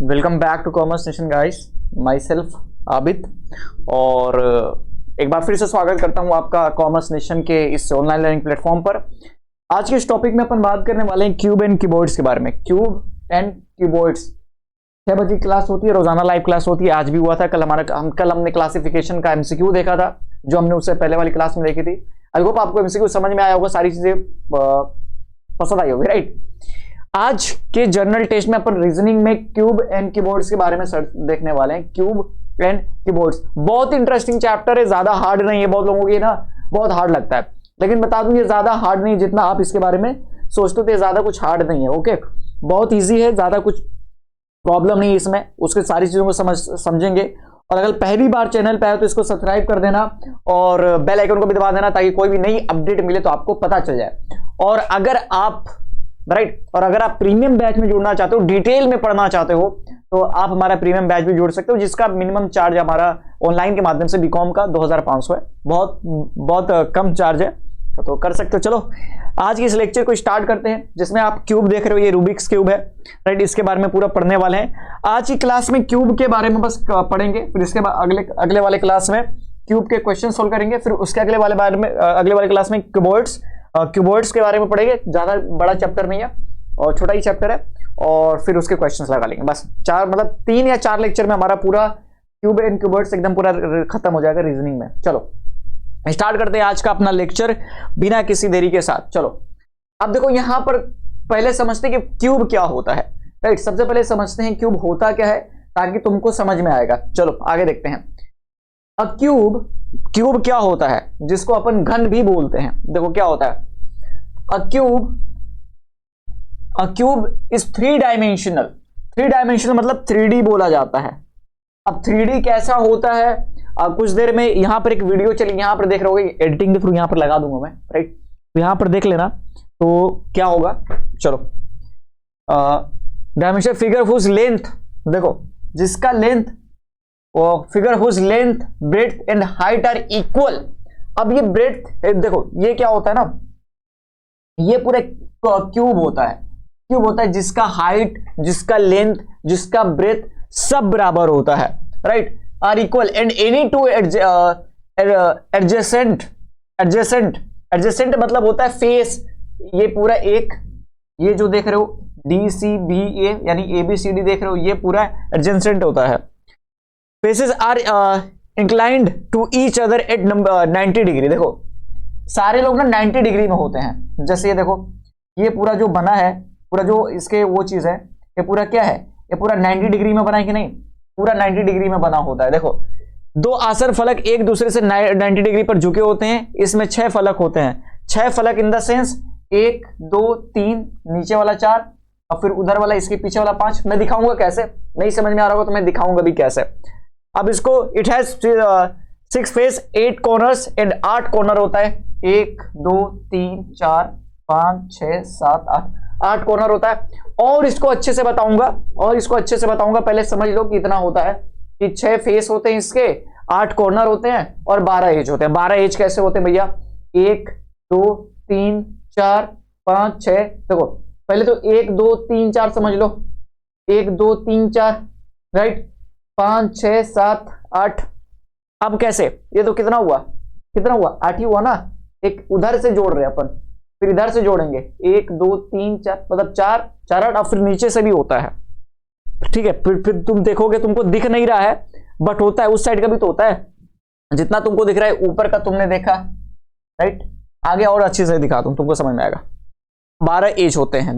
Welcome back to Commerce Nation guys, myself Abid. और एक बार फिर से स्वागत करता हूं आपका कॉमर्स नेशन के इस ऑनलाइन लर्निंग प्लेटफॉर्म पर। आज के इस टॉपिक में अपन बात करने वाले हैं क्यूब एंड कीबोर्ड्स के बारे में। क्यूब एंड कीबोर्ड्स 6 बजे की क्लास होती है, रोजाना लाइव क्लास होती है। आज भी हुआ था। कल हमने क्लासिफिकेशन का एमसीक्यू देखा था जो हमने उससे पहले वाली क्लास में देखी थी। आई होप आपको एमसीक्यू समझ में आया होगा, सारी चीजें पसंद आई होगी, राइट। आज के जर्नल टेस्ट में अपन रीजनिंग में क्यूब एंड कीबोर्ड्स के बारे में देखने वाले हैं। क्यूब एंड कीबोर्ड्स बहुत इंटरेस्टिंग चैप्टर है, ज्यादा हार्ड नहीं है। बहुत लोगों को ना बहुत हार्ड लगता है, लेकिन बता दूं ये ज्यादा हार्ड नहीं, जितना आप इसके बारे में सोचते थे ज्यादा कुछ हार्ड नहीं है। ओके, बहुत इजी है, ज्यादा कुछ प्रॉब्लम नहीं है इसमें। उसके सारी चीजों को समझेंगे। और अगर पहली बार चैनल पे आए तो इसको सब्सक्राइब कर देना और बेल आइकन को भी दबा देना ताकि कोई भी नई अपडेट मिले तो आपको पता चल जाए। और अगर आप अगर आप प्रीमियम बैच में जुड़ना चाहते हो, डिटेल में पढ़ना चाहते हो, तो आप हमारा प्रीमियम बैच भी जुड़ सकते हो, जिसका मिनिमम चार्ज हमारा ऑनलाइन के माध्यम से बीकॉम का 2500 है। बहुत कम चार्ज है, तो कर सकते हो। चलो आज के इस लेक्चर को स्टार्ट करते हैं, जिसमें आप क्यूब देख रहे हो, ये रूबिक्स क्यूब है, राइट। इसके बारे में पूरा पढ़ने वाले हैं। आज की क्लास में क्यूब के बारे में बस पढ़ेंगे, फिर इसके बाद अगले वाले क्लास में क्यूब के क्वेश्चन सोल्व करेंगे, फिर उसके अगले वाले क्लास में कीबोर्ड्स के बारे में पढ़ेंगे। ज्यादा बड़ा चैप्टर नहीं है और छोटा ही चैप्टर है, और फिर उसके क्वेश्चंस लगा लेंगे। बस 3 या 4 लेक्चर में हमारा पूरा क्यूब एंड कीबोर्ड्स एकदम पूरा खत्म हो जाएगा रीजनिंग में। चलो स्टार्ट करते हैं आज का अपना लेक्चर बिना किसी देरी के साथ। चलो अब देखो, यहां पर पहले समझते हैं कि क्यूब क्या होता है, राइट। सबसे पहले समझते हैं क्यूब होता क्या है, ताकि तुमको समझ में आएगा। चलो आगे देखते हैं। अब क्यूब क्या होता है, जिसको अपन घन भी बोलते हैं। देखो क्या होता है, अ क्यूब इज 3 डायमेंशनल। 3 डायमेंशनल मतलब 3D बोला जाता है। अब 3D कैसा होता है, अब कुछ देर में यहां पर एक वीडियो चली, यहां पर देख रहे होगे, एडिटिंग के थ्रू यहां पर लगा दूंगा मैं, राइट। तो यहां पर देख लेना तो क्या होगा। चलो डायमेंशन फिगर हुज लेंथ, देखो जिसका length, figure whose length, breadth and height are equal. अब ये ब्रेड्थ देखो, ये क्या होता है ना, ये पूरे क्यूब होता है। क्यूब होता है जिसका हाइट, जिसका लेंथ, जिसका ब्रेथ सब बराबर होता है, right, are equal and any two adjacent मतलब होता है फेस। ये पूरा एक, ये जो देख रहे हो DCBA यानी ABCD देख रहे हो, ये पूरा एडजेसेंट होता है। Faces are inclined to each other at 90 degree. देखो सारे लोग ना 90 डिग्री में होते हैं। जैसे ये देखो, ये पूरा जो बना है, पूरा जो इसके वो चीज है, ये पूरा क्या है, ये पूरा 90 डिग्री में बना है कि नहीं, पूरा 90 डिग्री में बना होता है। देखो 2 आसन फलक एक दूसरे से 90 डिग्री पर झुके होते हैं। इसमें 6 फलक होते हैं। 6 फलक इन द सेंस 1 2 3, नीचे वाला 4 और फिर उधर वाला, इसके पीछे वाला 5। मैं दिखाऊंगा कैसे, नहीं समझ में आ रहा होगा तो मैं दिखाऊंगा भी कैसे। अब इसको it has 6 face 8 corners and 8 corner होता है। 1 2 3 4 5 6 7 8 कॉर्नर होता है। और इसको अच्छे से बताऊंगा, पहले समझ लो कि इतना होता है कि 6 फेस होते हैं इसके, 8 कॉर्नर होते हैं और 12 एज होते हैं। 12 एज कैसे होते हैं भैया, 1 2 3 4 5 6। देखो पहले तो 1 2 3 4 समझ लो, 1 2 3 4, राइट, 5 6 7 8। अब कैसे, ये तो कितना हुआ 8 ही हुआ ना। एक उधर से जोड़ रहे हैं अपन, फिर इधर से जोड़ेंगे, 1 2 3 4, मतलब 4 8, और फिर नीचे से भी होता है, ठीक है। फिर तुम देखोगे, तुमको दिख नहीं रहा है बट होता है, उस साइड का भी तो होता है। जितना तुमको दिख रहा है ऊपर का तुमने देखा, राइट। आगे और अच्छे से दिखा दूं, तुमको समझ में आएगा। 12 एज होते हैं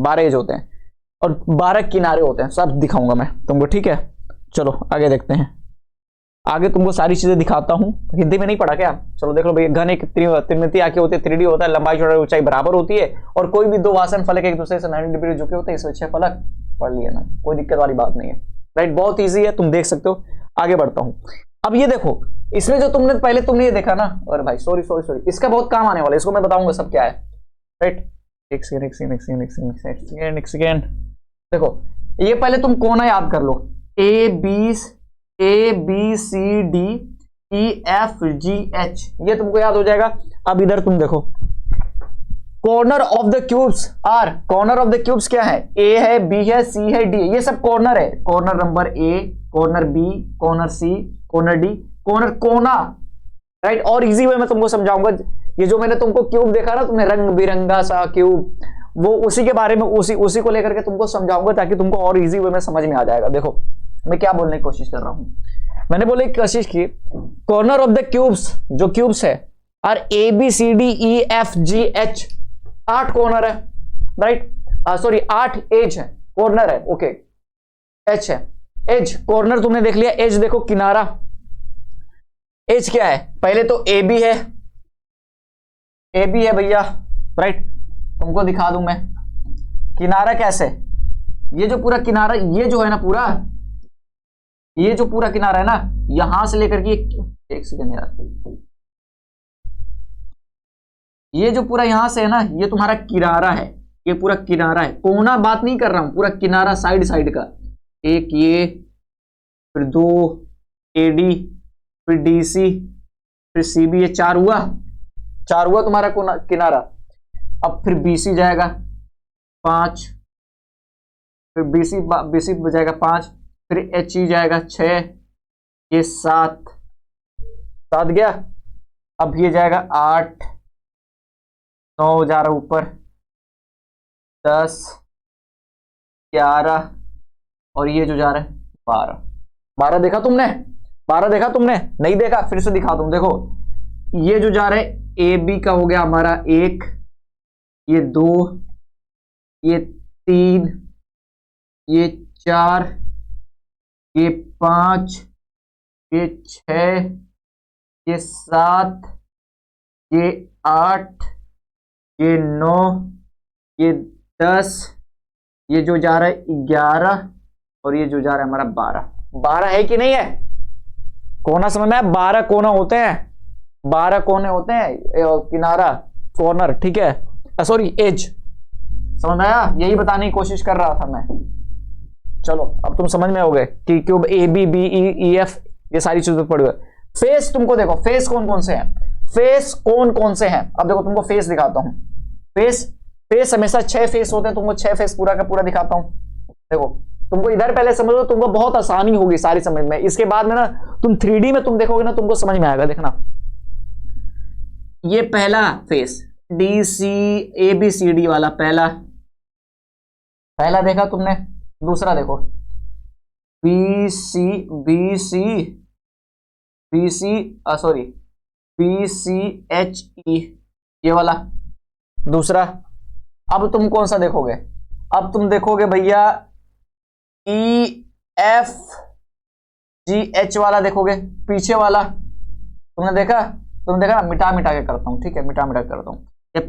और 12 किनारे होते हैं, सब दिखाऊंगा मैं तुमको, ठीक है। चलो आगे देखते हैं। आगे तुमको सारी चीजें दिखाता हूं। हिंदी में नहीं पढ़ा क्या, चलो देख लो भैया। घन एक त्रिमितीय आंखें होती है, 3D होता है, लंबाई चौड़ाई ऊंचाई बराबर होती है, और कोई भी 2 आसन फलक एक दूसरे से 90 डिग्री झुके होते हैं। इसमें 6 फलक पढ़ लिए ना, कोई दिक्कत वाली बात नहीं है, राइट। बहुत ईजी है, तुम देख सकते हो। आगे बढ़ता हूं। अब ये देखो, इसमें जो तुमने ये देखा ना, और भाई सॉरी, इसका बहुत काम आने वाला है, इसको मैं बताऊंगा सब क्या है, राइट। एक सेकेंड। देखो ये पहले तुम कोना याद कर लो, ABCDEFGH, ये तुमको याद हो जाएगा। अब इधर तुम देखो, corner of the cubes are, corner of the cubes क्या है, ए है, बी है, सी है, डी है, ये सब कॉर्नर है। Corner number A, corner B, corner C, corner D, corner कोना, राइट। और इजी वे में तुमको समझाऊंगा। ये जो मैंने तुमको क्यूब देखा ना, तुमने रंग बिरंगा सा क्यूब, वो उसी के बारे में उसी को लेकर के तुमको समझाऊंगा, ताकि तुमको और इजी वे में समझ में आ जाएगा। देखो मैं क्या बोलने की कोशिश कर रहा हूं, मैंने बोलने की कोशिश की कॉर्नर ऑफ द क्यूब्स, जो क्यूब्स है are A B C D E F G H, 8 corner है, राइट, सॉरी 8 एज है, कॉर्नर है, ओके, एच है, एज कॉर्नर तुमने देख लिया। एज देखो किनारा, एज क्या है, पहले तो ए बी है, ए बी है भैया, राइट, तुमको दिखा दूं मैं किनारा कैसे। ये जो पूरा किनारा, ये जो है ना पूरा, ये जो पूरा किनारा है ना, यहां से लेकर के, एक सेकेंड यार, ये जो पूरा यहां से है ना, ये तुम्हारा किनारा है, ये पूरा किनारा है, कोना बात नहीं कर रहा हूं, पूरा किनारा साइड साइड का, एक ये, फिर 2 एडी, फिर डीसी, फिर सीबी, ये 4 हुआ तुम्हारा किनारा। अब फिर बीसी जाएगा 5, फिर बीसी बजाएगा 5, फिर एच ई जाएगा 6, ये 7 गया। अब ये जाएगा 8, 9 जा रहा ऊपर, 10, 11, और ये जो जा रहा है 12 देखा तुमने, 12 देखा तुमने, नहीं देखा फिर से दिखा दूं। देखो ये जो जा रहा है ए बी का हो गया हमारा 1, ये 2, ये 3, ये 4, ये 5, ये 6, ये 7, ये 8, ये 9, ये 10, ये जो जा रहा है 11, और ये जो जा रहा है हमारा 12 है कि नहीं है। कोना समझ में आया, 12 कोना होते हैं, 12 कोने होते हैं किनारा, कॉर्नर, ठीक है, सॉरी एज, समझ में आया, यही बताने की कोशिश कर रहा था मैं। चलो अब तुम समझ में हो गए कि cube A B B E F, ये सारी चीजें पढ़ गए। फेस तुमको देखो, फेस कौन कौन से हैं, फेस कौन कौन से हैं, अब देखो तुमको फेस दिखाता हूं। फेस हमेशा 6 फेस होते हैं, तुमको 6 फेस पूरा का पूरा दिखाता हूं। देखो तुमको इधर पहले समझ लो, तुमको बहुत आसानी होगी सारी समझ में। इसके बाद में ना तुम 3D में तुम देखोगे ना, तुमको समझ में आएगा। देखना ये पहला face D C A B C D वाला, पहला देखा तुमने। दूसरा देखो बी सी एच ई, ये वाला दूसरा। अब तुम कौन सा देखोगे, अब तुम देखोगे भैया ई एफ जी एच वाला देखोगे, पीछे वाला तुमने देखा ना, मिटा के करता हूं, ठीक है, मिटा के करता हूं। ये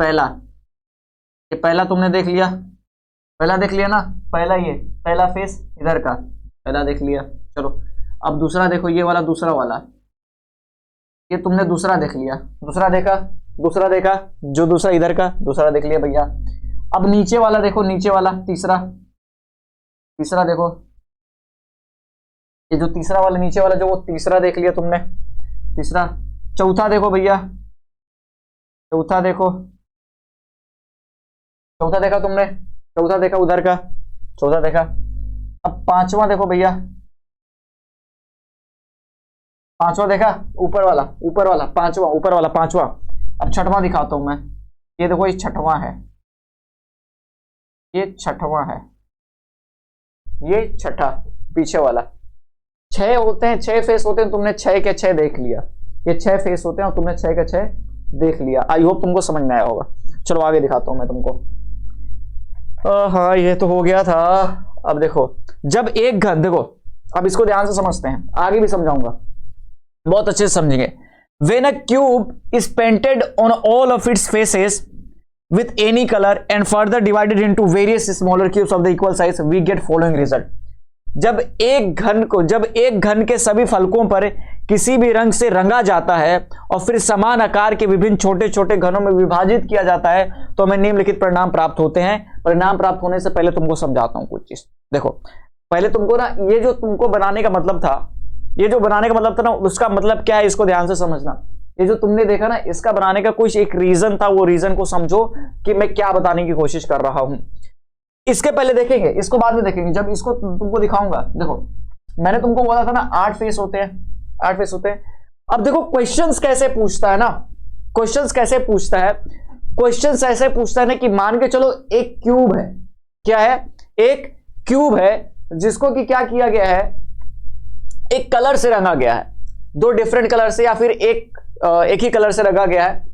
पहला तुमने देख लिया, पहला देख लिया ना, पहला फेस इधर का पहला देख लिया। चलो अब दूसरा देखो, ये वाला दूसरा वाला, ये तुमने दूसरा देख लिया, दूसरा देखा जो दूसरा इधर का दूसरा देख लिया भैया। अब नीचे वाला देखो, नीचे वाला तीसरा देखो, ये जो तीसरा वाला नीचे वाला, जो वो तीसरा देख लिया तुमने, तीसरा। चौथा देखो भैया, चौथा देखा तुमने, चौथा देखा उधर का, चौथा देखा। अब पांचवा देखो भैया, पांचवा देखा, ऊपर वाला पांचवा। अब छठवां दिखाता हूं मैं, ये देखो ये छठवां है, ये छठा पीछे वाला। 6 होते हैं, 6 फेस होते हैं, तुमने 6 के 6 देख लिया। ये 6 फेस होते हैं और तुमने 6 के 6 देख लिया। आई होप तुमको समझ में आया होगा। चलो आगे दिखाता हूं मैं तुमको। हाँ ये तो हो गया था। अब देखो जब एक घन, देखो अब इसको ध्यान से समझते हैं, आगे भी समझाऊंगा, बहुत अच्छे से समझेंगे। When a cube is painted on all of its faces with any color and further divided into various smaller cubes of the equal size, we get following result. जब एक घन के सभी फलकों पर किसी भी रंग से रंगा जाता है और फिर समान आकार के विभिन्न छोटे छोटे घनों में विभाजित किया जाता है, तो हमें निम्नलिखित परिणाम प्राप्त होते हैं। परिणाम प्राप्त होने से पहले तुमको समझाता हूं कुछ चीज। देखो पहले तुमको ना, ये जो तुमको बनाने का मतलब था, ना, उसका मतलब क्या है, इसको ध्यान से समझना। ये जो तुमने देखा ना, इसका बनाने का कुछ एक रीजन था, वो रीजन को समझो कि मैं क्या बताने की कोशिश कर रहा हूं। इसके पहले देखेंगे, इसको बाद में देखेंगे जब इसको तुमको दिखाऊंगा। देखो मैंने तुमको बोला था ना 8 फेस होते हैं, 8 फेस होते हैं। अब देखो क्वेश्चंस कैसे पूछता है ना, क्वेश्चंस कैसे पूछता है, क्वेश्चंस ऐसे पूछता है ना कि मान के चलो एक क्यूब है, क्या है, एक क्यूब है जिसको कि क्या किया गया है, एक कलर से रंगा गया है, 2 डिफरेंट कलर से, या फिर एक ही कलर से रंगा गया है।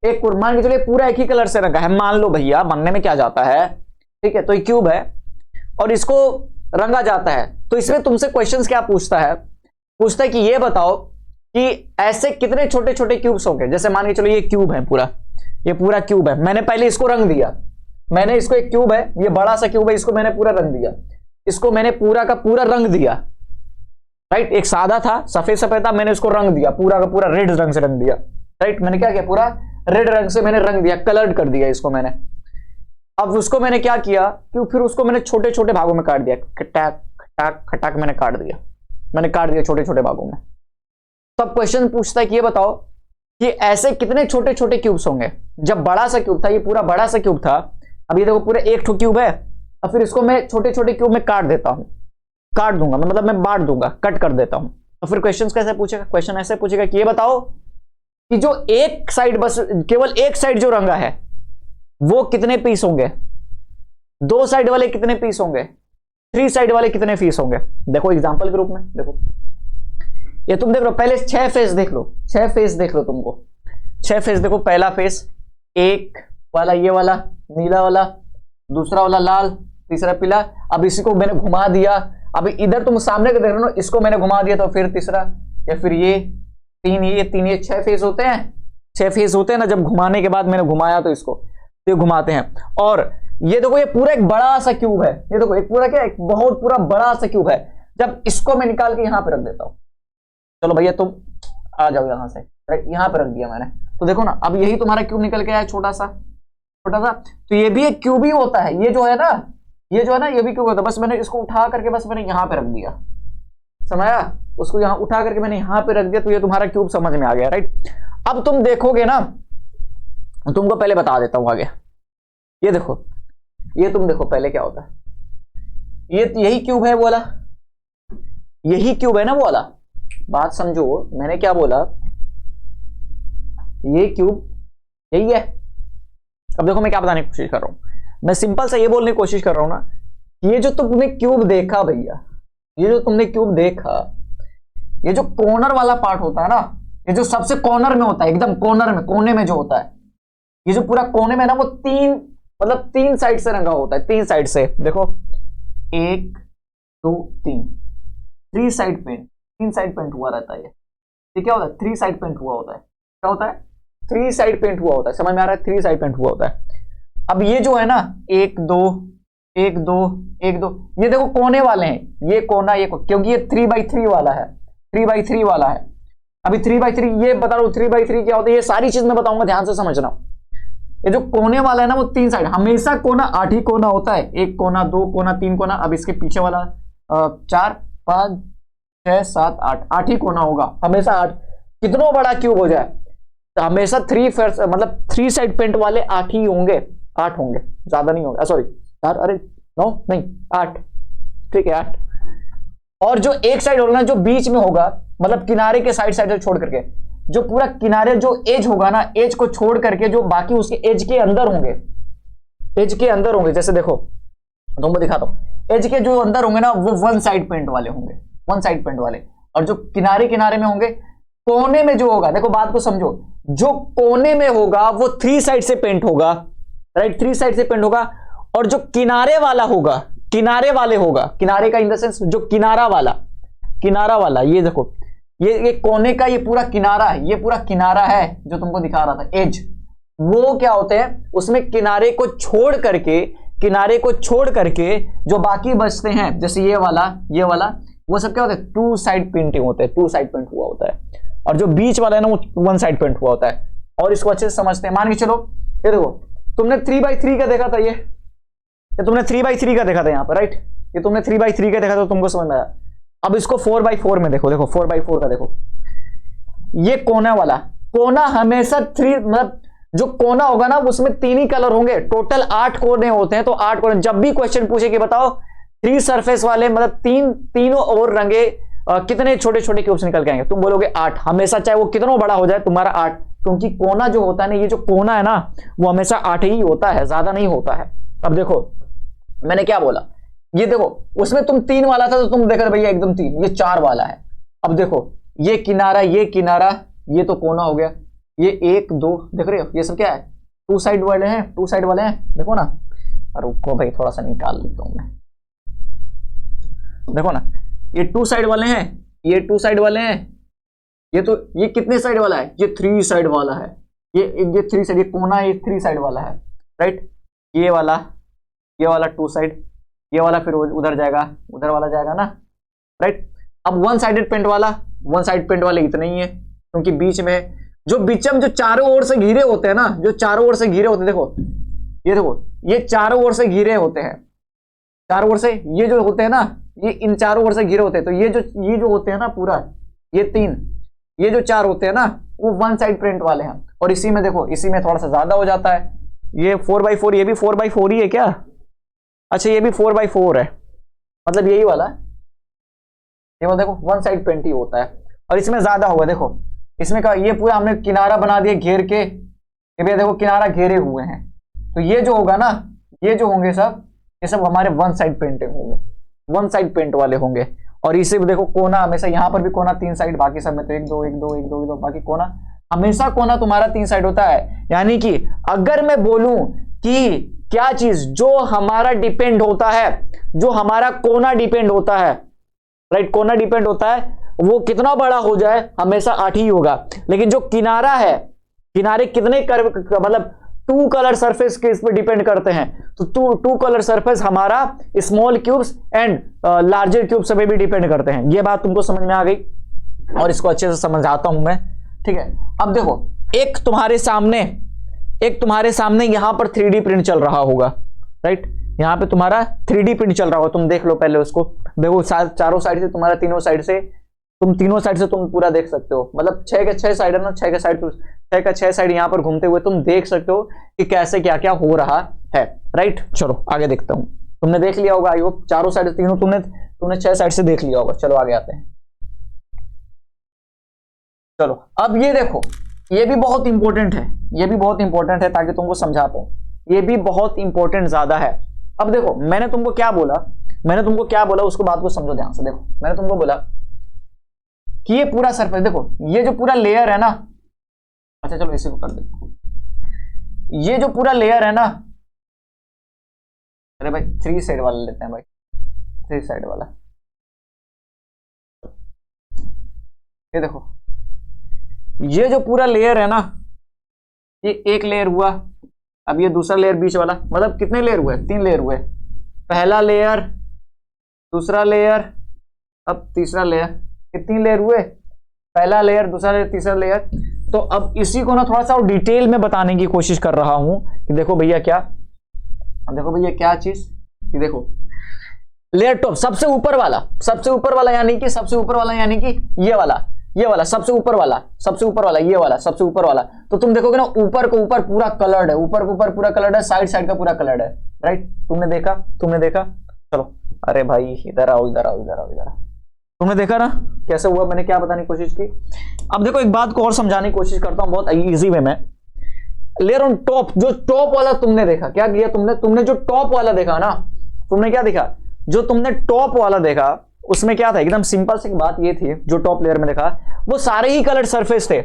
एक मान के चलिए पूरा एक ही कलर से रंगा है, मान लो भैया, बनने में क्या जाता है, ठीक है। तो ये क्यूब है और इसको रंगा जाता है। तो इसमें तुमसे क्वेश्चंस क्या पूछता है, पूछता है कि ये बताओ कि ऐसे कितने छोटे छोटे क्यूब्स होंगे। जैसे मान के चलो ये क्यूब है पूरा, ये पूरा क्यूब है, मैंने पहले इसको रंग दिया, मैंने इसको, एक क्यूब है, ये बड़ा सा क्यूब है, इसको मैंने पूरा रंग दिया, इसको मैंने पूरा का पूरा रंग दिया, राइट। एक सादा था, सफेद सफेद था, मैंने इसको रंग दिया, पूरा का पूरा रेड रंग से रंग दिया, राइट। मैंने क्या किया, पूरा रेड रंग से मैंने रंग दिया, कलर्ड कर दिया इसको मैंने। अब उसको मैंने क्या किया कि फिर उसको मैंने छोटे छोटे भागों में काट दिया, खटाक खटाक खटाक मैंने काट दिया, मैंने काट दिया छोटे छोटे भागों में। तब क्वेश्चन पूछता है कि ये बताओ कि ऐसे कितने छोटे छोटे क्यूब्स होंगे। जब बड़ा सा क्यूब था, ये पूरा बड़ा सा क्यूब था, अब ये देखो पूरा एक ठो क्यूब है, और फिर इसको मैं छोटे छोटे क्यूब में काट देता हूं, काट दूंगा मतलब मैं बांट दूंगा, कट कर देता हूं। तो फिर क्वेश्चन कैसे पूछेगा, क्वेश्चन ऐसे पूछेगा कि ये बताओ कि जो एक साइड, बस केवल एक साइड जो रंगा है वो कितने पीस होंगे, 2 साइड वाले कितने पीस होंगे, 3 साइड वाले कितने पीस होंगे। देखो एग्जांपल के रूप में, देखो ये तुम देख लो, पहले 6 फेस देख लो, 6 फेस देख लो, तुमको 6 फेस देखो। पहला फेस एक वाला, ये वाला नीला वाला, दूसरा वाला लाल, तीसरा पीला। अब इसी को मैंने घुमा दिया, अभी इधर तुम सामने के देख रहे हो, इसको मैंने घुमा दिया तो फिर तीसरा, या फिर ये 3, ये 3, ये 6 फेस होते हैं, 6 फेस होते हैं ना। जब घुमाने के बाद मैंने घुमाया तो इसको तो घुमाते हैं। और ये देखो ये पूरा एक बड़ा सा क्यूब है, ये देखो एक पूरा क्या, एक बहुत पूरा बड़ा सा क्यूब है। जब इसको मैं निकाल के यहां पे रख देता हूं, चलो भैया तुम आ जाओ यहां से, यहां पे रख दिया मैंने, तो देखो ना अब यही तुम्हारा क्यूब निकल के आया, छोटा सा छोटा सा। तो ये भी एक क्यूब ही होता है, ये जो है ना, ये जो है ना, ये भी क्यूब होता है। बस मैंने इसको उठा करके बस मैंने यहां पे रख दिया, समझा, उसको यहां उठा करके मैंने यहां पे रख दिया, तो ये तुम्हारा क्यूब समझ में आ गया, राइट। अब तुम देखोगे ना, तुमको पहले बता देता हूं आगे। ये देखो, ये तुम देखो पहले क्या होता है, ये यही क्यूब है वो वाला, यही क्यूब है ना वो वाला, बात समझो मैंने क्या बोला, ये क्यूब यही है। अब देखो मैं क्या बताने की कोशिश कर रहा हूं, मैं सिंपल सा ये बोलने की कोशिश कर रहा हूं ना, ये जो तुमने क्यूब देखा भैया, ये जो तुमने क्यूब देखा, ये जो कॉर्नर वाला पार्ट होता है ना, ये जो सबसे कॉर्नर में होता है, एकदम कॉर्नर में, कोने में जो होता है, ये जो पूरा कोने में ना, वो 3 साइड से रंगा होता है, 3 साइड से। देखो 1 2 3 साइड पेंट, 3 साइड पेंट हुआ रहता है। ये क्या होता है, 3 साइड पेंट हुआ होता है। क्या होता है, 3 साइड पेंट हुआ होता है, समझ में आ रहा है, 3 साइड पेंट हुआ होता है। अब ये जो है ना 1 2 1 2 1 2, ये देखो कोने वाले हैं, ये कोना, ये क्योंकि ये 3x3 वाला है, 3x3 वाला है। अभी 3x3 ये बता रहा हूं, 3x3 क्या होता है, ये सारी चीज मैं बताऊंगा, ध्यान से समझना। ये जो कोने वाला है ना, वो 3 साइड, हमेशा कोना 8 ही कोना होता है, 1 कोना 2 कोना 3 कोना। अब इसके पीछे वाला 4 5 6 7 8 ही कोना होगा, हमेशा 8। कितना बड़ा क्यूब हो जाए तो हमेशा 3 साइड पेंट वाले 8 ही होंगे, 8 होंगे, ज्यादा नहीं होंगे, सॉरी 4, अरे 9 नहीं 8, ठीक है 8। और जो एक साइड होगा ना, जो बीच में होगा, मतलब किनारे के साइड छोड़ करके, जो पूरा किनारे जो एज होगा ना, एज को छोड़ करके जो बाकी उसके एज के अंदर होंगे, एज के अंदर होंगे, जैसे देखो तुमको दिखाता हूं, एज के जो अंदर होंगे ना, वो 1 साइड पेंट वाले होंगे, 1 साइड पेंट वाले। और जो किनारे किनारे में होंगे, कोने में जो होगा, देखो बात को समझो, जो कोने में होगा वो 3 साइड से पेंट होगा, राइट, 3 साइड से पेंट होगा। और जो किनारे वाला होगा, किनारे वाले होगा, किनारे का इन द सेंस जो किनारा वाला, ये देखो, ये कोने का ये पूरा किनारा है, ये पूरा किनारा है जो तुमको दिखा रहा था, एज, वो क्या होते हैं, उसमें किनारे को छोड़ करके जो बाकी बचते हैं, जैसे ये वाला, वो सब क्या होता है, 2 साइड पेंटिंग होते हैं, 2 साइड पेंट हुआ होता है। और जो बीच वाला है ना, वो 1 साइड पेंट हुआ होता है। और इसको अच्छे से समझते हैं, मान के चलो, ये देखो तुमने 3x3 का देखा था, ये तुमने 3x3 का देखा था यहाँ पर, राइट, ये तुमने 3x3 का देखा था, तुमको समझ में आया। अब इसको 4x4 में देखो, 4x4 का देखो, ये कोना वाला, कोना हमेशा थ्री, मतलब जो कोना होगा ना उसमें 3 ही कलर होंगे। टोटल 8 कोने होते हैं, तो 8 कोने। जब भी क्वेश्चन पूछे कि बताओ 3 सरफेस वाले, मतलब तीनों और रंगे कितने छोटे छोटे क्यूब्स निकल के आएंगे, तुम बोलोगे 8 हमेशा, चाहे वो कितना बड़ा हो जाए तुम्हारा 8, क्योंकि कोना जो होता है ना, ये जो कोना है ना वो हमेशा 8 ही होता है, ज्यादा नहीं होता है। अब देखो मैंने क्या बोला, ये देखो उसमें तुम 3 वाला था तो तुम देख रहे भैया एकदम 3, ये 4 वाला है। अब देखो ये किनारा, ये किनारा, ये तो कोना हो गया, ये 1 2 देख रहे हो, ये सब क्या है, 2 साइड वाले हैं, 2 साइड वाले हैं, देखो ना। रुको भाई थोड़ा सा निकाल लेता हूं मैं, देखो ना ये 2 साइड वाले हैं, ये 2 साइड वाले हैं, ये तो ये कितने साइड वाला है, ये 3 साइड वाला है, ये 3 साइड, ये कोना ये 3 साइड वाला है, राइट। ये वाला 2 साइड, ये वाला फिर उधर जाएगा, उधर वाला जाएगा ना, राइट। अब 1 साइडेड पेंट वाले इतने ही है, क्योंकि बीच में जो चारों ओर से घिरे होते हैं ना, जो चारों ओर से घिरे होते हैं, देखो ये चारों ओर से घिरे होते हैं, चारों ओर से ये जो होते हैं ना, ये इन चारों ओर से घिरे होते हैं, तो ये जो होते हैं ना पूरा, ये 3, ये जो 4 होते हैं ना वो 1 साइड प्रिंट वाले हैं। और इसी में देखो, इसी में थोड़ा सा ज्यादा हो जाता है, ये 4x4, ये भी 4x4 ही है क्या, अच्छा ये भी 4x4 है, मतलब यही वाला, ये वाला देखो 1 साइड प्रिंट ही होता है। और इसमें ज्यादा होगा, देखो इसमें का ये पूरा हमने किनारा बना दिया घेर के, ये भी देखो किनारा घेरे हुए हैं, तो ये जो होगा ना, ये जो होंगे सब, ये सब हमारे 1 साइड पेंटिंग होंगे, 1 साइड पेंट वाले होंगे। और इसे देखो कोना हमेशा, यहां पर भी कोना 3 साइड, बाकी सब में तो 1 2 1 2 1 2 1 2, बाकी कोना हमेशा कोना तुम्हारा 3 साइड होता है। यानी कि अगर मैं बोलूं कि क्या चीज जो हमारा डिपेंड होता है, जो हमारा कोना डिपेंड होता है, राइट, कोना डिपेंड होता है, वो कितना बड़ा हो जाए हमेशा 8 ही होगा। लेकिन जो किनारा है, किनारे कितने मतलब 2 कलर सरफेस के इस पे डिपेंड करते हैं, तो 2 कलर सरफेस हमारा small cubes and larger cubes पे भी डिपेंड करते हैं। ये बात तुमको समझ में आ गई, और इसको अच्छे से समझाता हूं मैं, ठीक है। अब देखो एक तुम्हारे सामने यहां पर 3D प्रिंट चल रहा होगा, राइट, यहां पे तुम्हारा 3D प्रिंट चल रहा होगा, तुम देख लो पहले उसको, देखो चारों साइड से तुम्हारा, तीनों साइड से तुम पूरा देख सकते हो, मतलब 6 के 6 साइड है ना, 6 का 6 साइड यहां पर घूमते हुए तुम देख सकते हो कि कैसे क्या क्या हो रहा है, राइट। चलो आगे देखता हूं, तुमने देख लिया होगा, आई होप चारों साइड तीनों तुमने 6 साइड से देख लिया होगा। चलो आगे आते हैं, चलो अब ये देखो, ये भी बहुत इंपॉर्टेंट है, ये भी बहुत इंपॉर्टेंट है, ताकि तुमको समझा पाऊं, ये भी बहुत इंपॉर्टेंट ज्यादा है। अब देखो मैंने तुमको क्या बोला, उसको बात को समझो ध्यान से। देखो मैंने तुमको बोला कि ये पूरा सरफेस, देखो ये जो पूरा लेयर है ना, अच्छा चलो इसी को कर देते हैं, ये जो पूरा लेयर है ना, अरे भाई 3 साइड वाला लेते हैं भाई, 3 साइड वाला, ये देखो ये जो पूरा लेयर है ना, ये एक लेयर हुआ, अब ये दूसरा लेयर बीच वाला, मतलब कितने लेयर हुए, 3 लेयर हुए, पहला लेयर, दूसरा लेयर, अब तीसरा लेयर, ये 3 लेयर हुए, पहला लेयर, दूसरा लेयर, तीसरा लेयर। तो अब इसी को ना थोड़ा सा और डिटेल में बताने की कोशिश कर रहा हूं कि देखो भैया क्या चीज, कि देखो लेयर टॉप, सबसे ऊपर वाला यानी कि ये वाला सबसे ऊपर वाला, ये वाला सबसे ऊपर वाला। तो तुम देखोगे ना ऊपर को ऊपर पूरा कलर्ड है, ऊपर को ऊपर पूरा कलर्ड है, साइड का पूरा कलर्ड है, राइट। तुमने देखा, चलो अरे भाई इधर आओ, तुमने देखा ना कैसे हुआ, मैंने क्या बताने की कोशिश की। अब देखो एक बात को और समझाने की कोशिश करता हूं बहुत इजी वे में। लेयर ऑन टॉप, जो टॉप वाला तुमने देखा, क्या किया तुमने जो टॉप वाला देखा ना, तुमने क्या देखा, जो तुमने टॉप वाला देखा उसमें क्या था, एकदम सिंपल सी बात ये थी, जो टॉप लेयर में देखा वो सारे ही कलर्ड सरफेस थे,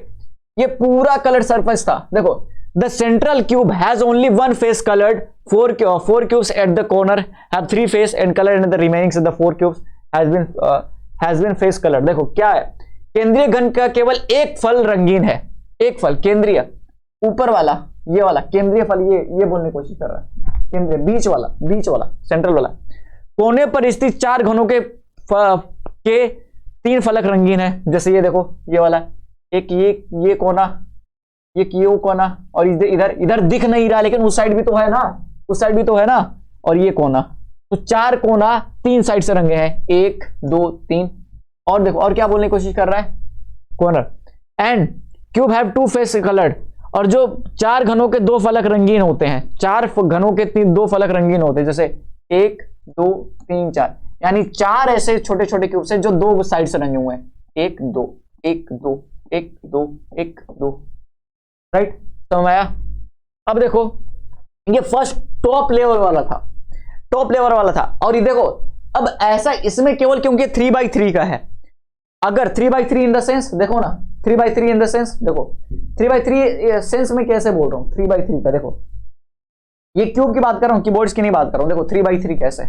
ये पूरा कलर्ड सरफेस था। देखो the central cube has only 1 face coloured, 4 cubes at the corner have 3 face and colour in the remaining the 4 cubes has been face coloured. देखो क्या है, केंद्रीय घन का केवल एक फल रंगीन है, एक फल केंद्रीय, ऊपर वाला ये वाला केंद्रीय फल, ये बोलने की कोशिश कर रहा है, केंद्रीय बीच वाला सेंट्रल वाला। कोने पर स्थित 4 घनों के 3 फलक रंगीन है, जैसे ये देखो ये वाला, एक ये कोना, एक ये कोना, और इधर दिख नहीं रहा लेकिन उस साइड भी तो है ना, और ये कोना, तो 4 कोना 3 साइड से रंगे हैं, 1 2 3। और देखो और क्या बोलने की कोशिश कर रहा है, corner and cube have two face coloured, और जो चार घनों के दो फलक रंगीन होते हैं, चार घनों के दो फलक रंगीन होते हैं, जैसे 1 2 3 4, यानी चार ऐसे छोटे छोटे क्यूब्स हैं जो दो साइड से रंगे हुए हैं, 1 2 1 2 1 2 1 2, राइट, समझ आया। अब देखो ये फर्स्ट टॉप लेवल वाला था, टॉप लेवल वाला था, और ये देखो अब ऐसा इसमें केवल क्योंकि 3x3 का है, अगर 3x3 इन द सेंस देखो ना, 3x3 इन द सेंस देखो, 3x3 सेंस में कैसे बोल रहा हूं 3x3 का, देखो ये क्यूब की बात कर रहा हूं, कीबोर्ड्स की नहीं बात कर रहा हूं, देखो 3x3 कैसे,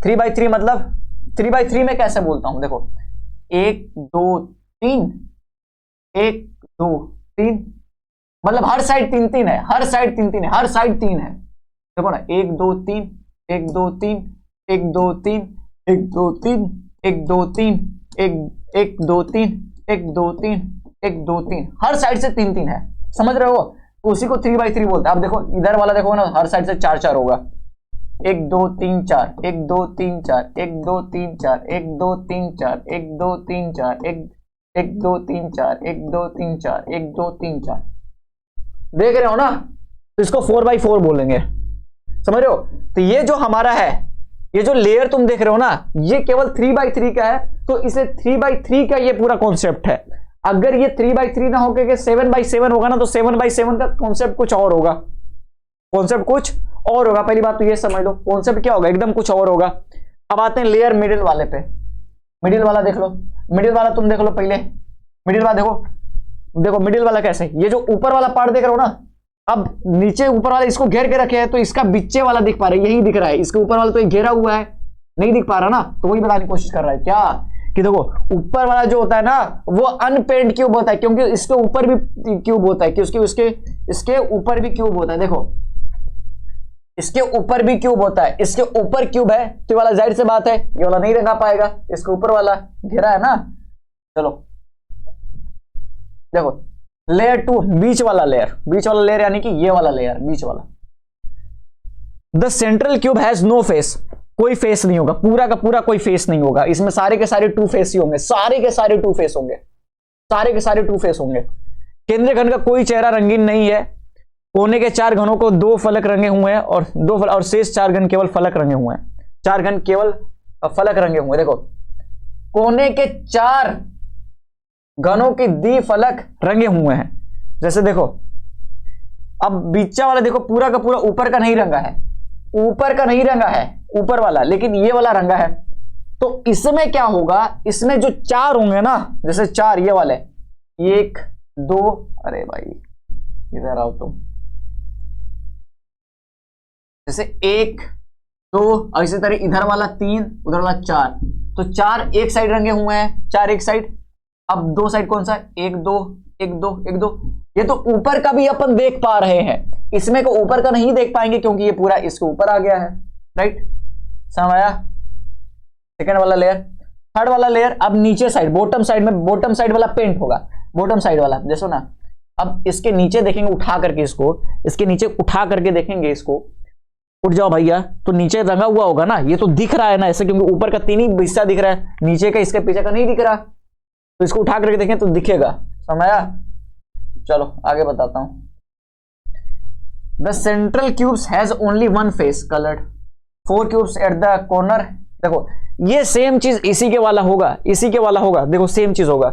3x3 मतलब 3x3 में कैसे बोलता हूं, देखो 1 2 3 1 2 3, मतलब हर साइड 3 3 है, हर साइड 3 3 है, हर साइड 3 है, देखो ना 1 2 3 1 2 3 1 2 3 1 2 3 1 2 3 1 2 3 1 2 3 1 2 3, हर साइड से 3 3 है, समझ रहे हो, तो उसी को 3x3 बोलते हैं। अब देखो इधर वाला देखो ना, हर साइड से 4 4 होगा, 1 2 3 4 1 2 3 4 1 2 3 4 1 2 3 4 1 2 3 4 1 2 3 4 1 2 3 4 1 2 3 4, देख रहे हो ना, तो इसको 4x4 बोलेंगे, समझ रहे हो। तो ये जो हमारा है, ये जो लेयर तुम देख रहे हो ना, ये केवल 3x3 का है, तो इसे 3x3 का ये पूरा कॉन्सेप्ट है। अगर ये 3x3 ना होकर 7x7 होगा ना, तो 7x7 का कॉन्सेप्ट कुछ और होगा, कॉन्सेप्ट कुछ और होगा, पहली बात तो ये समझ लो, कॉन्सेप्ट क्या होगा, एकदम कुछ और होगा। अब आते हैं लेयर मिडिल वाले पे, मिडिल वाला देख लो, मिडिल वाला तुम देख लो पहले, मिडिल वाला देखो, देखो मिडिल वाला कैसे, ये जो ऊपर वाला पार्ट देख रहे हो ना, अब नीचे ऊपर वाला इसको घेर के रखे है, तो इसका बीचे वाला दिख पा रहा है, यही दिख रहा है, इसके ऊपर वाला तो ये घेरा हुआ है, नहीं दिख पा रहा ना, तो वही बताने की कोशिश कर रहा है क्या, कि देखो ऊपर वाला जो होता है ना, वो अनपेंट क्यूब होता है, क्योंकि इसके ऊपर भी क्यूब होता है, कि इसके ऊपर भी क्यूब होता है, देखो इसके ऊपर भी क्यूब होता है, इसके ऊपर क्यूब है, तो ये वाला जाहिर से बात है ये वाला नहीं रंगा पाएगा, इसके ऊपर वाला घेरा है ना। चलो देखो लेयर 2, बीच वाला लेयर, बीच वाला लेयर यानी कि ये वाला लेयर, बीच वाला, the central cube has no face, कोई फेस नहीं होगा, पूरा का पूरा कोई फेस नहीं होगा, इसमें सारे के सारे 2 फेस ही होंगे, सारे के सारे 2 फेस होंगे, सारे के सारे 2 फेस होंगे। केंद्रीय घन का कोई चेहरा रंगीन नहीं है, कोने के 4 घनों को 2 फलक रंगे हुए हैं, और शेष 4 घन केवल फलक रंगे हुए हैं, 4 घन केवल फलक रंगे हुए हैं, देखो कोने के 4 घनों की दी फलक रंगे हुए हैं, जैसे देखो अब बीचा वाला देखो पूरा का पूरा ऊपर का नहीं रंगा है, ऊपर का नहीं रंगा है ऊपर वाला, लेकिन ये वाला रंगा है, तो इसमें क्या होगा, इसमें जो 4 होंगे ना, जैसे 4 ये वाले 1 2, अरे भाई इधर आओ तुम, जैसे 1 2, और इसी तरह इधर वाला 3 उधर वाला 4, तो 4 एक साइड रंगे हुए हैं, 4 एक साइड, अब 2 साइड कौन सा है, 1 2 1 2 1 2, ये तो ऊपर का भी अपन देख पा रहे हैं, इसमें को ऊपर का नहीं देख पाएंगे क्योंकि ये पूरा इसके ऊपर आ गया है, राइट, समझ आया। सेकेंड वाला लेयर, थर्ड वाला लेयर, अब नीचे साइड बॉटम साइड में, बॉटम साइड वाला पेंट होगा, बॉटम साइड वाला देखो ना, अब इसके नीचे देखेंगे उठा करके, इसको इसके नीचे उठा करके देखेंगे, इसको उठ जाओ भैया, तो नीचे रंगा हुआ होगा ना, ये तो दिख रहा है ना ऐसे, क्योंकि ऊपर का 3 ही हिस्सा दिख रहा है, नीचे का इसके पीछे का नहीं दिख रहा, तो इसको उठा करके देखें तो दिखेगा, समझा। चलो आगे बताता हूं, the central cubes has only 1 face coloured, 4 cubes at the corner, देखो ये सेम चीज इसी के वाला होगा, इसी के वाला होगा, देखो सेम चीज होगा,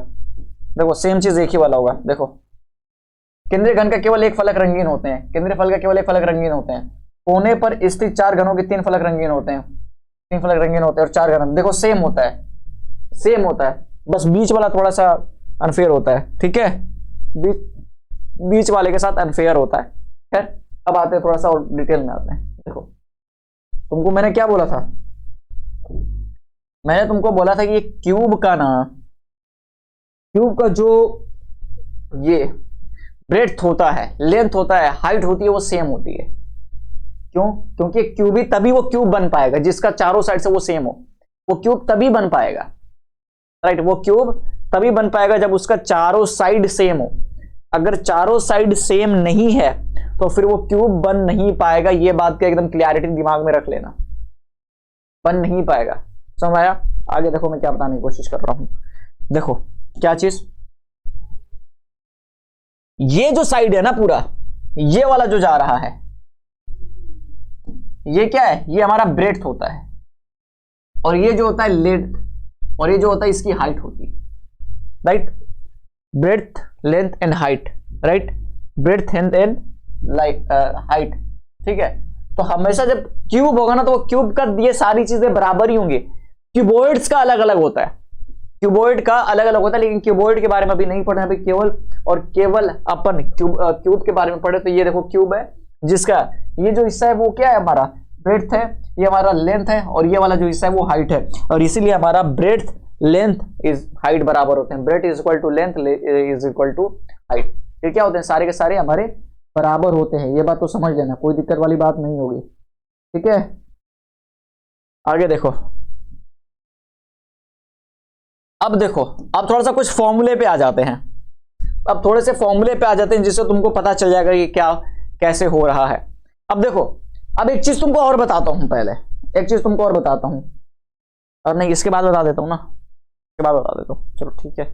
देखो सेम चीज एक ही वाला होगा, देखो केंद्रीय घन का केवल एक फलक रंगीन होते हैं, केंद्रीय फल का केवल एक फलक रंगीन होते हैं, कोने पर स्थित 4 घनों के 3 फलक रंगीन होते हैं, 3 फलक रंगीन होते हैं, और 4 घन देखो सेम होता है, सेम होता है, बस बीच वाला थोड़ा सा अनफेयर होता है, ठीक है, बीच वाले के साथ अनफेयर होता है। खैर अब आते हैं थोड़ा सा और डिटेल में आते हैं, देखो तुमको मैंने क्या बोला था, मैंने तुमको बोला था कि ये क्यूब का ना, क्यूब का जो ये ब्रेड्थ होता है, लेंथ होता है, हाइट होती है, वो सेम होती है, क्यों, क्योंकि क्यूब ही तभी वो क्यूब बन पाएगा जिसका चारों साइड से वो सेम हो, वो क्यूब तभी बन पाएगा, राइट, वो क्यूब तभी बन पाएगा जब उसका चारों साइड सेम हो, अगर चारों साइड सेम नहीं है तो फिर वो क्यूब बन नहीं पाएगा, ये बात का एकदम क्लियरिटी दिमाग में रख लेना, बन नहीं पाएगा, समझ आया। आगे देखो मैं क्या बताने की कोशिश कर रहा हूं, देखो क्या चीज, ये जो साइड है ना पूरा, ये वाला जो जा रहा है, ये क्या है, ये हमारा ब्रेड्थ होता है, और ये जो होता है लेंथ, और ये जो होता है इसकी हाइट होती है, right. Breadth, length and height, right. Breadth, length and height, ठीक है। तो हमेशा जब क्यूब होगा ना, तो वो क्यूब का ये सारी चीजें बराबर ही होंगी। क्यूबॉइड्स का अलग अलग होता है, क्यूबॉइड का अलग अलग होता है, लेकिन क्यूबॉइड के बारे में अभी नहीं पढ़ना, अभी केवल अपन क्यूब के बारे में पढ़े। तो ये देखो क्यूब है, जिसका ये जो हिस्सा है वो क्या है, हमारा ब्रेड्थ है, ये हमारा लेंथ है, और ये वाला जो हिस्सा है वो हाइट है, और इसीलिए हमारा ब्रेड्थ, लेंथ इज हाइट बराबर होते हैं। Breadth is equal to length is equal to height. ये क्या होते हैं, सारे के सारे हमारे बराबर होते हैं। ये बात तो समझ लेना, कोई दिक्कत वाली बात नहीं होगी, ठीक है। आगे देखो, अब देखो, अब थोड़ा सा कुछ फॉर्मूले पे आ जाते हैं। अब थोड़े से फॉर्मूले पे आ जाते हैं, जिससे तुमको पता चल जाएगा कि क्या कैसे हो रहा है। अब देखो, अब एक चीज तुमको और बताता हूं, पहले एक चीज तुमको और बताता हूं, और नहीं इसके बाद बता देता हूं ना, इसके बाद बता देता हूं, चलो ठीक है।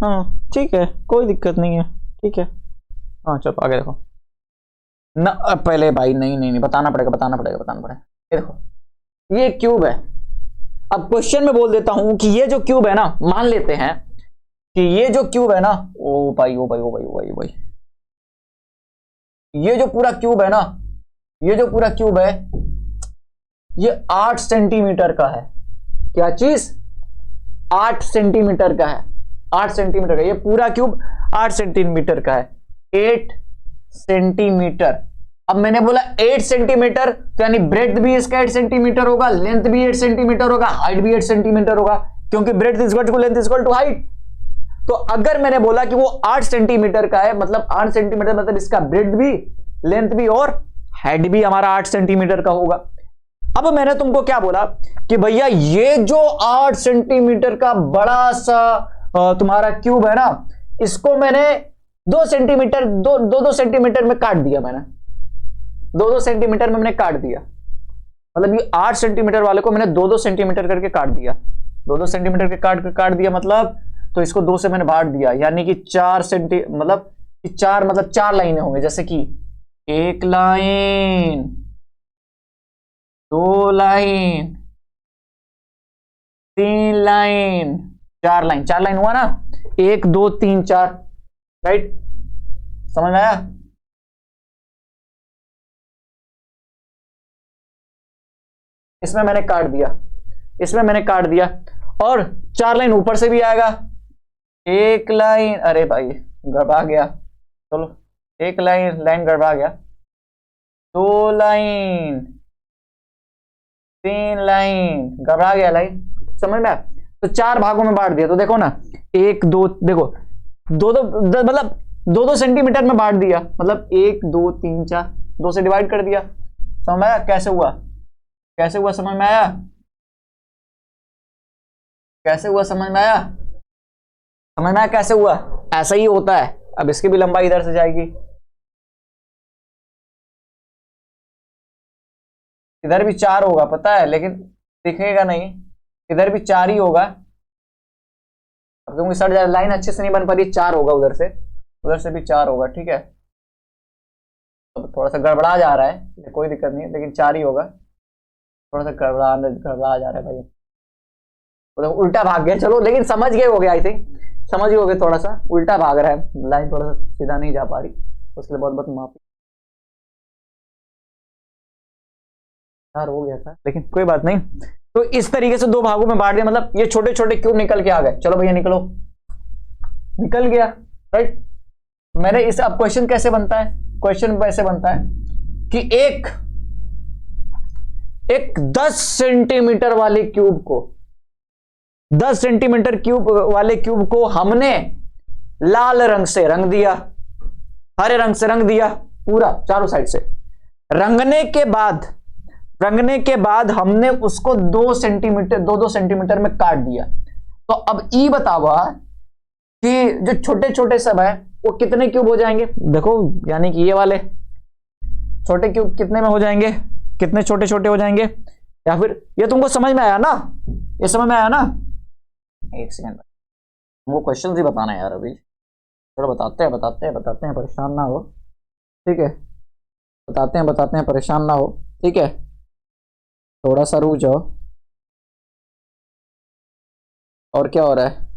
हाँ ठीक है, कोई दिक्कत नहीं है, ठीक है। हाँ चलो आगे देखो ना, पहले भाई नहीं बताना पड़ेगा। ये देखो, ये क्यूब है। अब क्वेश्चन में बोल देता हूं कि ये जो क्यूब है ना, मान लेते हैं कि ये जो क्यूब है ना, ओ भाई, ये जो पूरा क्यूब है ना, ये जो पूरा क्यूब है, ये 8 सेंटीमीटर का है। क्या चीज, 8 सेंटीमीटर का है, 8 सेंटीमीटर का। ये पूरा क्यूब 8 सेंटीमीटर का है, 8 सेंटीमीटर। अब मैंने बोला 8 सेंटीमीटर, तो यानी ब्रेड्थ भी इसका 8 सेंटीमीटर होगा, लेंथ भी 8 सेंटीमीटर होगा, हाइट भी 8 सेंटीमीटर होगा, क्योंकि breadth is equal to length is equal to height. तो अगर मैंने बोला कि वो 8 सेंटीमीटर का है, मतलब 8 सेंटीमीटर मतलब इसका ब्रेड्थ भी, लेंथ भी और हाइट भी हमारा 8 सेंटीमीटर का होगा। अब मैंने तुमको क्या बोला कि भैया ये जो 8 सेंटीमीटर का बड़ा सा तुम्हारा क्यूब है ना, इसको मैंने 2 सेंटीमीटर, दो सेंटीमीटर में काट दिया। मैंने 2 सेंटीमीटर में मैंने काट दिया, मतलब ये 8 सेंटीमीटर वाले को मैंने 2 सेंटीमीटर करके काट दिया, 2 सेंटीमीटर के काट दिया, मतलब तो इसको 2 से मैंने बांट दिया, यानी कि 4 सेंटी, मतलब 4 लाइनें होंगी, जैसे कि 1 line, 2 line, 3 line, 4 line. 4 line हुआ ना, 1 2 3 4, राइट। समझ में आया? इसमें मैंने काट दिया, और 4 लाइन ऊपर से भी आएगा। 1 लाइन, अरे भाई गड़बड़ा गया, चलो 1 लाइन गड़बड़ा गया, 2 लाइन, 3 लाइन गड़बड़ा गया लाइन, समझ में आया? तो 4 भागों में बांट दिया। तो देखो ना, 1 2, देखो मतलब 2 सेंटीमीटर में बांट दिया, मतलब 1 2 3 4, 2 से डिवाइड कर दिया। समझ में आया कैसे हुआ? समझ में आया? समझ में आया कैसे हुआ? ऐसा ही होता है। अब इसकी भी लंबाई इधर से जाएगी, इधर भी 4 होगा, पता है, लेकिन दिखेगा नहीं, इधर भी 4 ही होगा। अब क्योंकि सर लाइन अच्छे से नहीं बन पा रही, 4 होगा, उधर से भी 4 होगा, ठीक है। तो थोड़ा सा गड़बड़ा जा रहा है, कोई दिक्कत नहीं है, लेकिन 4 ही होगा। थोड़ा सा गड़बड़ा जा रहा है भाई, तो उल्टा भाग गया, चलो, लेकिन समझ गए होगे, आई थिंक समझ गए होगे। थोड़ा सा उल्टा भाग रहा है, लाइन थोड़ा सा सीधा नहीं जा पा रही, उसके लिए बहुत बहुत माफी यार, हो गया था, लेकिन कोई बात नहीं। तो इस तरीके से 2 भागों में बांट दिया, मतलब ये छोटे छोटे क्यूब निकल के आ गए। चलो भैया निकलो, निकल गया, राइट। मैंने इस, अब क्वेश्चन कैसे बनता है? क्वेश्चन ऐसे बनता है कि एक 10 सेंटीमीटर वाले क्यूब को, 10 सेंटीमीटर क्यूब वाले क्यूब को हमने लाल रंग से रंग दिया, हरे रंग से रंग दिया, पूरा चारों साइड से। रंगने के बाद हमने उसको 2 सेंटीमीटर में काट दिया। तो अब ई बतावा कि जो छोटे छोटे सब है वो कितने क्यूब हो जाएंगे? देखो, यानी कि ये वाले छोटे क्यूब कितने में हो जाएंगे, कितने छोटे छोटे हो जाएंगे? या फिर ये तुमको समझ में आया ना? ये समझ में आया ना? एक सेकंड, वो क्वेश्चन ही बताना यार अभी। थोड़ा बताते हैं, परेशान ना हो, ठीक है। बताते हैं, परेशान ना हो, ठीक है। थोड़ा सा रुक जाओ। और क्या हो रहा है?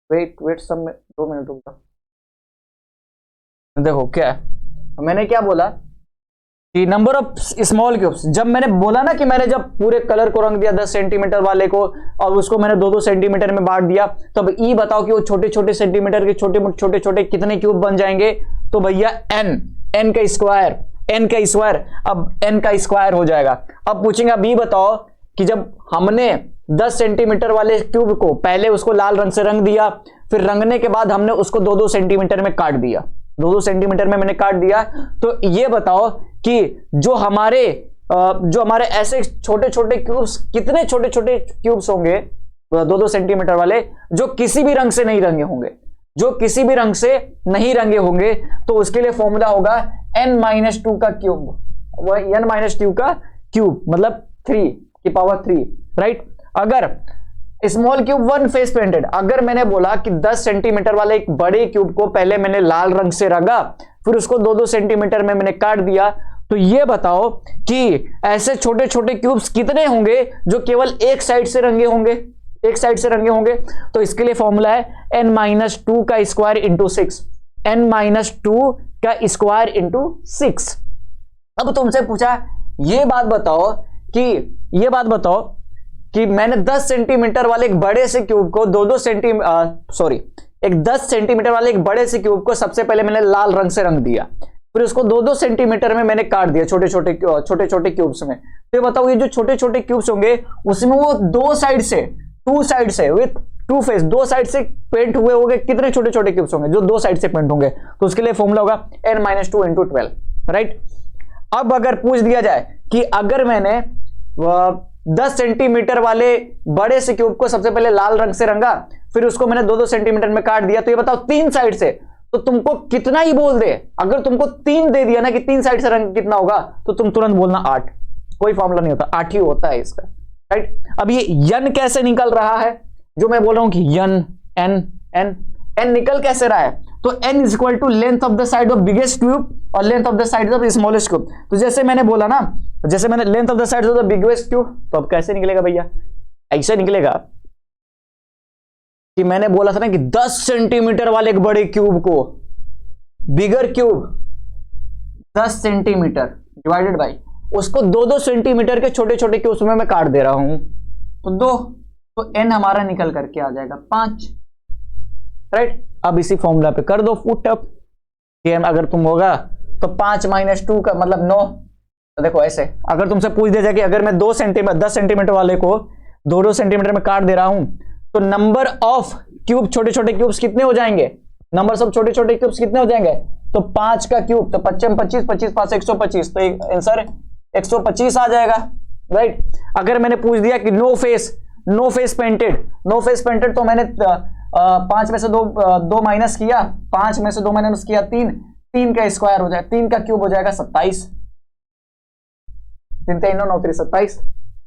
वेट सब में 2 मिनट रुक जाओ। देखो क्या है, मैंने क्या बोला कि नंबर ऑफ स्मॉल क्यूब्स, जब मैंने बोला ना कि मैंने जब पूरे कलर को रंग दिया 10 सेंटीमीटर वाले को और उसको मैंने 2-2 सेंटीमीटर में बांट दिया, तो अब ई बताओ कि वो छोटे छोटे सेंटीमीटर के छोटे छोटे कितने क्यूब बन जाएंगे? तो भैया n का स्क्वायर, अब n का स्क्वायर हो जाएगा। अब पूछेंगे, अब ई बताओ कि जब हमने 10 सेंटीमीटर वाले क्यूब को पहले उसको लाल रंग से रंग दिया, फिर रंगने के बाद हमने उसको 2-2 सेंटीमीटर में काट दिया, 2-2 सेंटीमीटर में मैंने काट दिया, तो ये बताओ कि जो हमारे ऐसे छोटे छोटे क्यूब्स, कितने छोटे छोटे क्यूब्स होंगे 2-2 सेंटीमीटर वाले, जो किसी भी रंग से नहीं रंगे होंगे, जो किसी भी रंग से नहीं रंगे होंगे। तो उसके लिए फॉर्मूला होगा n-2 का क्यूब, वह n-2 का क्यूब मतलब 3 की पावर 3, राइट। अगर स्मॉल क्यूब 1 फेस पेंटेड, अगर मैंने बोला कि 10 सेंटीमीटर वाले एक बड़े क्यूब को पहले मैंने लाल रंग से रंगा, फिर उसको 2-2 सेंटीमीटर में मैंने काट दिया, तो ये बताओ कि ऐसे छोटे छोटे क्यूब्स कितने होंगे जो केवल एक साइड से रंगे होंगे, एक साइड से रंगे होंगे। तो इसके लिए फॉर्मूला है n-2 का स्क्वायर इंटू 6, n-2 का स्क्वायर इंटू 6। अब तुमसे पूछा ये बात बताओ कि मैंने 10 सेंटीमीटर वाले एक बड़े से क्यूब को 10 सेंटीमीटर वाले एक बड़े से क्यूब को सबसे पहले मैंने लाल रंग से रंग दिया, फिर उसको 2-2 सेंटीमीटर में मैंने काट दिया छोटे छोटे क्यूब्स में। तो ये बताओ ये जो छोटे छोटे क्यूब्स होंगे उसमें वो टू साइड से विथ 2 फेस, 2 साइड से पेंट हुए होंगे, कितने छोटे छोटे क्यूब्स होंगे जो 2 साइड से पेंट होंगे? तो उसके लिए फॉर्मूला होगा n-2 इंटू 12, राइट। अब अगर पूछ दिया जाए कि अगर मैंने 10 सेंटीमीटर वाले बड़े से क्यूब को सबसे पहले लाल रंग से रंगा, फिर उसको मैंने 2-2 सेंटीमीटर में काट दिया, तो ये बताओ 3 साइड से, तो तुमको कितना ही बोल दे, अगर तुमको 3 दे दिया ना कि 3 साइड से रंग कितना होगा, तो तुम तुरंत बोलना 8, कोई फॉर्मूला नहीं होता, 8 ही होता है इसका, राइट। अब ये n कैसे निकल रहा है, जो मैं बोल रहा हूं कि n निकल कैसे रहा है? तो n is equal to length of the side of biggest cube और length of the side of smallest cube. तो जैसे मैंने बोला ना, जैसे मैंने length of the side of the biggest cube, तो अब कैसे निकलेगा भैया? ऐसे निकलेगा कि मैंने बोला था ना कि 10 सेंटीमीटर वाले एक बड़े क्यूब को, बिगर क्यूब 10 सेंटीमीटर डिवाइडेड बाई उसको 2-2 सेंटीमीटर के छोटे छोटे क्यूब्स में मैं काट दे रहा हूं, तो 2, तो n हमारा निकल करके आ जाएगा 5, राइट। अब इसी फॉर्मूला पे कर दो फुट अप, अगर तुम होगा तो 5 - 2 का मतलब 9। तो देखो ऐसे अगर तुमसे पूछ दिया जाए कि अगर मैं 10 सेंटीमीटर वाले को 2-2 सेंटीमीटर में काट दे रहा हूं, तो नंबर ऑफ क्यूब, छोटे छोटे क्यूब्स कितने हो जाएंगे? नंबर ऑफ छोटे छोटे क्यूब्स कितने हो जाएंगे? तो 5 का क्यूब, तो 25 25 5 125, तो आंसर 125 आ जाएगा, राइट। अगर मैंने पूछ दिया कि नो फेस पेंटेड, तो मैंने 5 में से 2 माइनस किया, 5 में से 2 माइनस किया 3 का स्क्वायर हो जाएगा, 3 का क्यूब हो जाएगा 27, 3 3 9 9 3 27,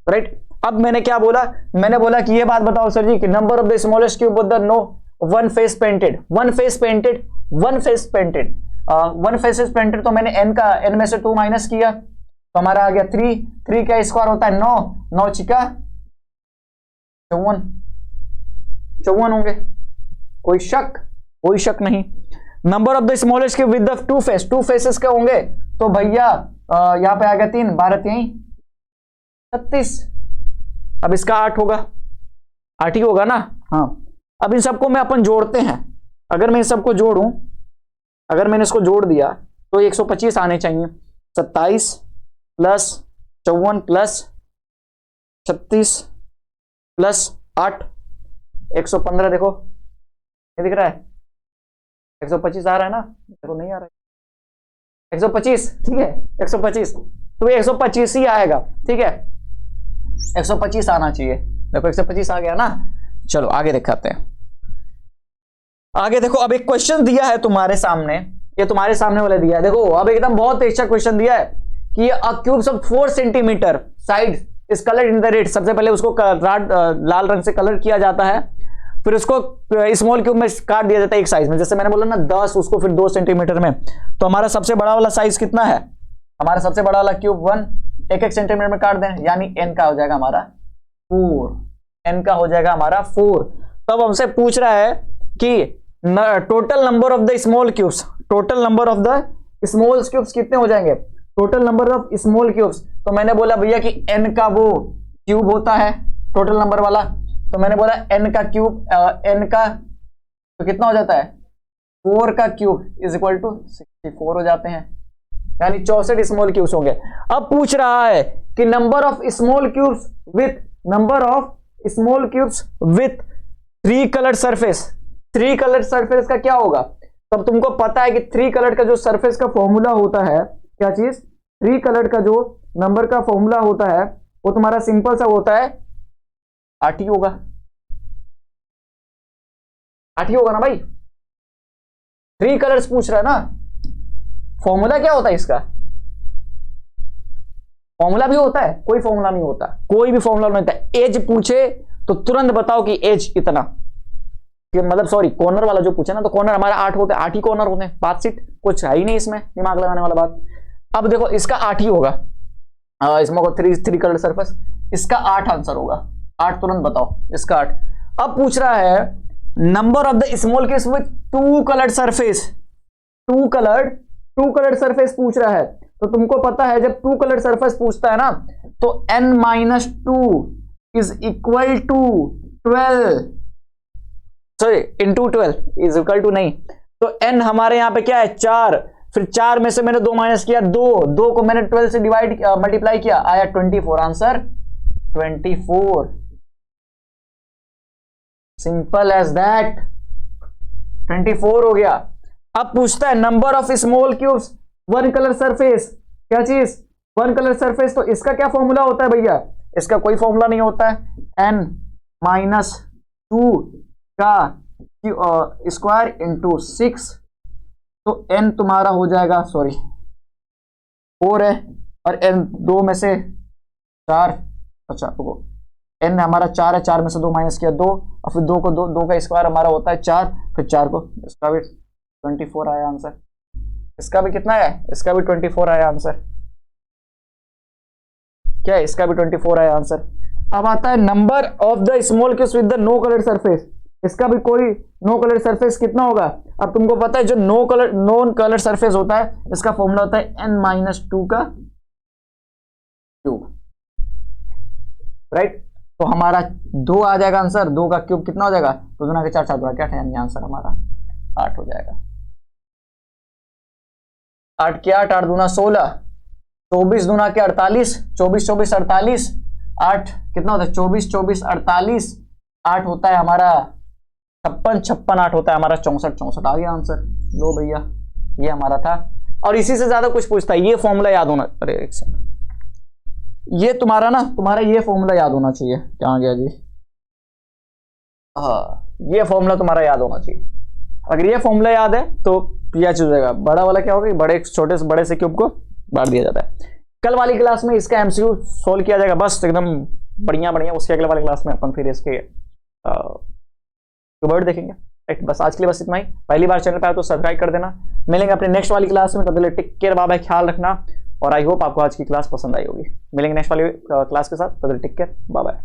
राइट। अब मैंने क्या बोला? मैंने बोला कि ये बात बताओ सर जी कि number of the smallest cube with the no one face painted, तो मैंने n में से 2 माइनस किया, तो हमारा आ गया 3 का स्क्वायर होता है 9 चिका 54 होंगे, कोई शक नहीं। Number of the smallest cube with the 2 faces के होंगे, तो भैया यहां पे आ गया 3 12 3 36, अब इसका 8 होगा, 8 ही होगा ना, हाँ। अब इन सबको मैं अपन जोड़ते हैं, अगर मैं इन सबको जोड़ूं, अगर मैंने इसको जोड़ दिया तो 125 आने चाहिए, 27 प्लस 54 प्लस 36 प्लस 8 115, देखो ये दिख रहा है 125 आ रहा है ना, देखो नहीं आ रहा है 125, ठीक है 125, तो ये 125 ही आएगा, ठीक है 125 आना चाहिए, देखो 125 आ गया ना। चलो आगे दिखाते हैं, आगे देखो। अब एक क्वेश्चन दिया है तुम्हारे सामने, ये तुम्हारे सामने वाला दिया है, देखो अब एकदम बहुत अच्छा क्वेश्चन दिया है कि a cubes of 4 centimeter side is coloured in the red. सबसे पहले उसको लाल रंग से कलर किया जाता है, फिर उसको स्मॉल क्यूब में काट दिया जाता है एक साइज में, जैसे मैंने बोला ना 10, उसको फिर 2 सेंटीमीटर में। तो हमारा सबसे बड़ा वाला साइज कितना है, हमारा सबसे बड़ा वाला क्यूब 1 1 सेंटीमीटर में काट दें, यानी n का हो जाएगा हमारा 4, n का हो जाएगा हमारा 4। तब हमसे पूछ रहा है कि total number of the small cubes, total number of the small cubes कितने हो जाएंगे, total number of small cubes. तो मैंने बोला भैया कि n का वो क्यूब होता है टोटल नंबर वाला, तो मैंने बोला n का क्यूब, n का तो कितना हो जाता है 4 का क्यूब इज इक्वल टू 64 हो जाते हैं, यानी 64 स्मॉल क्यूब्स होंगे। अब पूछ रहा है कि number of small cubes with, number of small cubes with 3 coloured surface, 3 coloured surface का क्या होगा। तब तुमको पता है कि 3 कलर्ड का जो सरफेस का फॉर्मूला होता है, क्या चीज, 3 कलर्ड का जो नंबर का फॉर्मूला होता है वो तुम्हारा सिंपल सा होता है 8 ही होगा, 8 ही होगा ना भाई। 3 कलर्स पूछ रहा है ना, फॉर्मूला क्या होता है इसका, फॉर्मूला भी होता है, कोई फॉर्मूला नहीं होता, कोई भी फॉर्मूला नहीं होता। एज पूछे तो तुरंत बताओ कि एज इतना, कि मतलब सॉरी कॉर्नर वाला जो पूछा ना, तो कॉर्नर हमारा 8 होते हैं, 8 ही कॉर्नर होते हैं, 5 सीट कुछ है ही नहीं इसमें दिमाग लगाने वाला बात। अब देखो इसका 8 ही होगा, इसमें 3 कलर सरफेस, इसका 8 आंसर होगा, 8 तुरंत बताओ इसका 8। अब पूछ रहा है number of the small cubes with 2 coloured surface, 2 coloured surface पूछ रहा है। तो तुमको पता है जब 2 कलर्ड सरफेस पूछता है ना, तो n-2 is equal to 12, sorry into 12 is equal to नहीं, तो n हमारे यहां पे क्या है 4, फिर 4 में से मैंने 2 माइनस किया, 2 को मैंने 12 से डिवाइड मल्टीप्लाई किया, आया 24, आंसर 24, सिंपल एज दैट, 24 हो गया। अब पूछता है number of small cubes 1 colour surface, क्या चीज 1 कलर सरफेस, तो इसका क्या फॉर्मूला होता है भैया, इसका कोई फॉर्मूला नहीं होता है, n-2 का स्क्वायर इंटू 6, तो n तुम्हारा हो जाएगा, सॉरी 4 है, और n 2 में से 4, अच्छा n हमारा 4 है, 4 में से 2 माइनस किया 2, और फिर 2 को 2 का स्क्वायर हमारा होता है 4, फिर 4 को, इसका भी 24 आया आंसर, इसका भी कितना है, इसका भी 24 आया आंसर, क्या है, इसका भी 24 आया आंसर। अब आता है number of the small cubes with the no coloured surface, इसका भी कोई नो कलर्ड सरफेस कितना होगा। अब तुमको पता है जो नॉन कलर्ड सरफेस होता है, इसका फॉर्मूला होता है n-2 का क्यूब, राइट। तो हमारा 2 आ जाएगा आंसर, 2 का क्यूब कितना हो जाएगा, 2 गुना के 4 7 क्या है, आंसर हमारा 8 हो जाएगा। 8 के 8, 8 दूना 16, 24 दूना के 48, 24 24 48, 8 कितना होता है 24 24 48, 8 होता है हमारा 56 56, 8 होता है हमारा 64 64, आ गया आंसर। लो भैया ये हमारा था, और इसी से ज्यादा कुछ पूछता है, ये फॉर्मूला याद होना, अरे एक सेकंड, ये तुम्हारा ये फॉर्मूला याद होना चाहिए, क्या आ गया जी, हाँ ये फॉर्मूला तुम्हारा याद होना चाहिए। अगर ये फॉर्मूला याद है तो यह चीज हो जाएगा, बड़ा वाला क्या होगा, बड़े छोटे से बड़े से क्यूब को बांट दिया जाता है। कल वाली क्लास में इसका एमसीक्यू सोल्व किया जाएगा, बस एकदम बढ़िया बढ़िया, उसके अगले वाली क्लास में अपन फिर इसके कीवर्ड देखेंगे। राइट, बस आज के लिए बस इतना ही। पहली बार चैनल पे आए तो सब्सक्राइब कर देना। मिलेंगे अपने नेक्स्ट वाली क्लास में, तब तक टेक केयर, बाय बाय, ख्याल रखना, और आई होप आपको आज की क्लास पसंद आई होगी। मिलेंगे नेक्स्ट वाली क्लास के साथ, तब तक टेक केयर, बाय बाय।